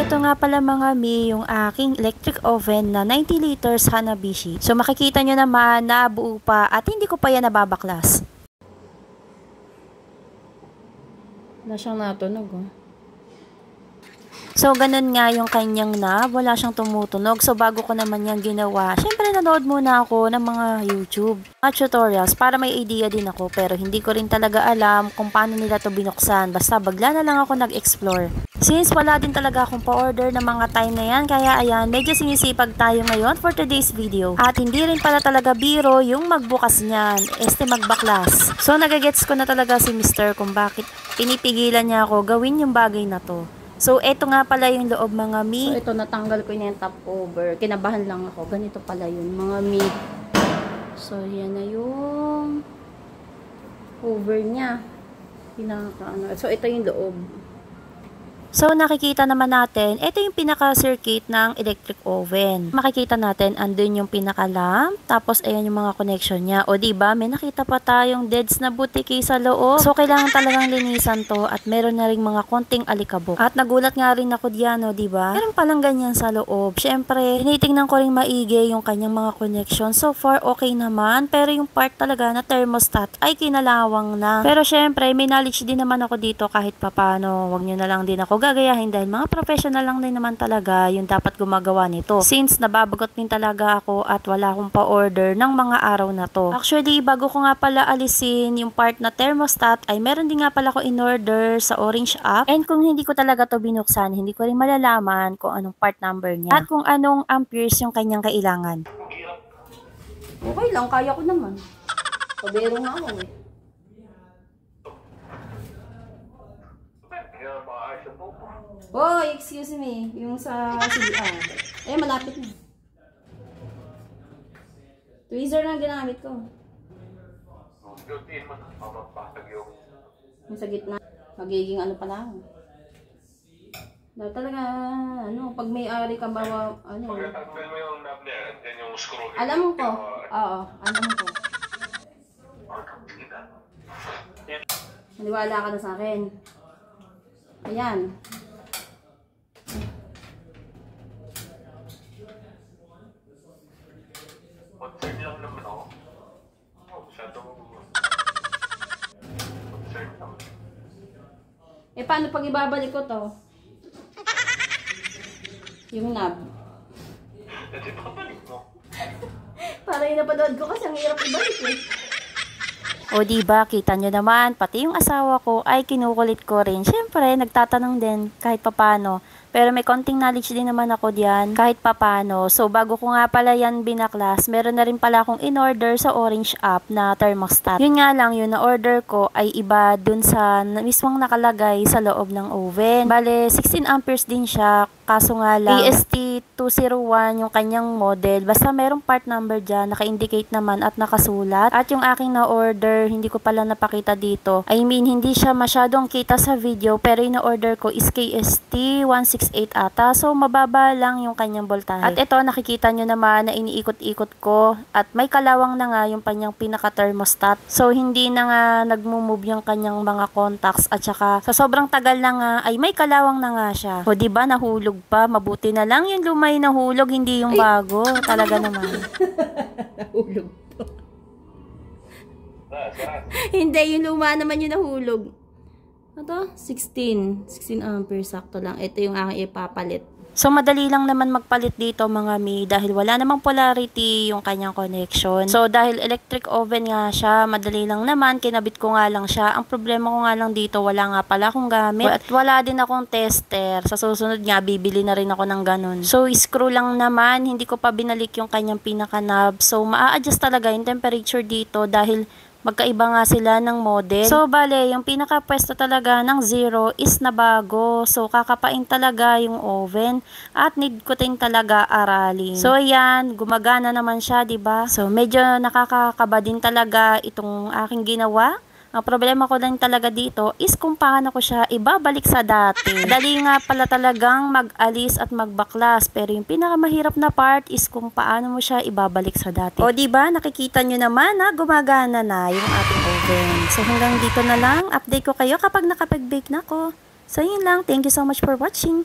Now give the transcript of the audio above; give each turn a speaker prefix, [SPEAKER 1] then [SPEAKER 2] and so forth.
[SPEAKER 1] ito nga pala mga mi, yung aking electric oven na 90 liters Hanabishi. So makikita nyo naman na buo pa at hindi ko pa yan nababaklas. Wala siyang natunog oh. So, ganun nga yung kanyang wala siyang tumutunog. So, bago ko naman yan ginawa, syempre nanood muna ako ng mga YouTube tutorials para may idea din ako. Pero hindi ko rin talaga alam kung paano nila to binuksan. Basta bagla na lang ako nag-explore. Since wala din talaga akong pa-order ng mga time na yan, kaya ayan, medyo sinisipag tayo ngayon for today's video. At hindi rin pala talaga biro yung magbukas niyan, magbaklas. So, nagagets ko na talaga si Mr. kung bakit pinipigilan niya ako gawin yung bagay na to. So, eto nga pala yung loob mga mi. So, ito natanggal ko yung top cover. Kinabahan lang ako. Ganito pala yun mga mi. So, yan na yung cover niya. So, ito yung loob. So, nakikita naman natin, ito yung pinaka-circuit ng electric oven. Makikita natin, andun yung pinaka-lamp, tapos ayan yung mga connection niya. O diba, may nakita pa tayong deads na butiki sa loob. So, kailangan talagang linisan to at meron na rin mga konting alikabok. At nagulat nga rin ako diyan, o diba? Meron palang ganyan sa loob. Siyempre, tinitingnan ko rin maigi yung kanyang mga connection. So far, okay naman. Pero yung part talaga na thermostat ay kinalawang na. Pero siyempre, may knowledge din naman ako dito kahit papano. Huwag nyo na lang din ako gagayahin dahil mga professional lang din naman talaga yung dapat gumagawa nito. Since nababagot din talaga ako at wala akong pa-order ng mga araw na to. Actually, bago ko nga pala alisin yung part na thermostat ay meron din nga pala ko in-order sa Orange app. And kung hindi ko talaga to binuksan, hindi ko rin malalaman kung anong part number niya at kung anong amperes yung kanyang kailangan. Okay lang, kaya ko naman. Pabero nga ako eh. Oh, excuse me. Yung sa CDR. Eh, malapit na. Tweezer na ginamit ko. Yung sa gitna. Magiging ano pa lang. Dahil talaga, pag may-ari ka ba, alam mo ko. Oo, alam mo ko. Maniwala ka na sa akin. Ayan. Eh, paano pag ibabalik ko to? Yung knob. Para yung napanood ko kasi ang hirap ibalik eh. O diba, kita nyo naman, pati yung asawa ko ay kinukulit ko rin. Siyempre, nagtatanong din kahit papano. Pero may konting knowledge din naman ako diyan kahit papano. So, bago ko nga pala yan binaklas, meron na rin pala akong in-order sa Orange app na thermostat. Yun nga lang, yun na-order ko ay iba dun sa mismong nakalagay sa loob ng oven. Bale, 16 amperes din siya. Kaso nga lang, AST201 yung kanyang model. Basta merong part number dyan, naka-indicate naman at nakasulat. At yung aking na-order, hindi ko pala napakita dito. I mean, hindi siya masyadong kita sa video, pero yung na-order ko is KST168 ata. So, mababa lang yung kanyang voltahe. At ito, nakikita nyo naman na iniikot-ikot ko. At may kalawang na nga yung kanyang pinaka-thermostat. So, hindi na nga nagmumove yung kanyang mga contacts. At saka, sa sobrang tagal na nga, ay may kalawang na nga siya. O, diba, nahulog pa. Mabuti na lang yung lumay nahulog, hindi yung bago. Talaga naman. Nahulog to. Hindi, yung luma naman yung nahulog. Ito, 16 amperes, sakto lang. Ito yung aking ipapalit. So, madali lang naman magpalit dito mga mi dahil wala namang polarity yung kanyang connection. So, dahil electric oven nga siya, madali lang naman, kinabit ko nga lang siya. Ang problema ko nga lang dito, wala nga pala akong gamit. At wala din akong tester. Sa susunod nga, bibili na rin ako ng ganun. So, screw lang naman, hindi ko pa binalik yung kanyang pinaka-knob. So, maa-adjust talaga yung temperature dito dahil magkaiba nga sila ng model. So, bale, yung pinaka-pwesto talaga ng 0 is na bago. So, kakapain talaga yung oven at need ko din talaga aralin. So, ayan, gumagana naman siya, diba? So, medyo nakakakaba din talaga itong aking ginawa. Ang problema ko lang talaga dito is kung paano ko siya ibabalik sa dati. Dali nga pala talagang mag-alis at magbaklas. Pero yung pinakamahirap na part is kung paano mo siya ibabalik sa dati. O diba, nakikita nyo naman na gumagana na yung ating oven. So hanggang dito na lang. Update ko kayo kapag nakapag-bake na ako. So yun lang. Thank you so much for watching.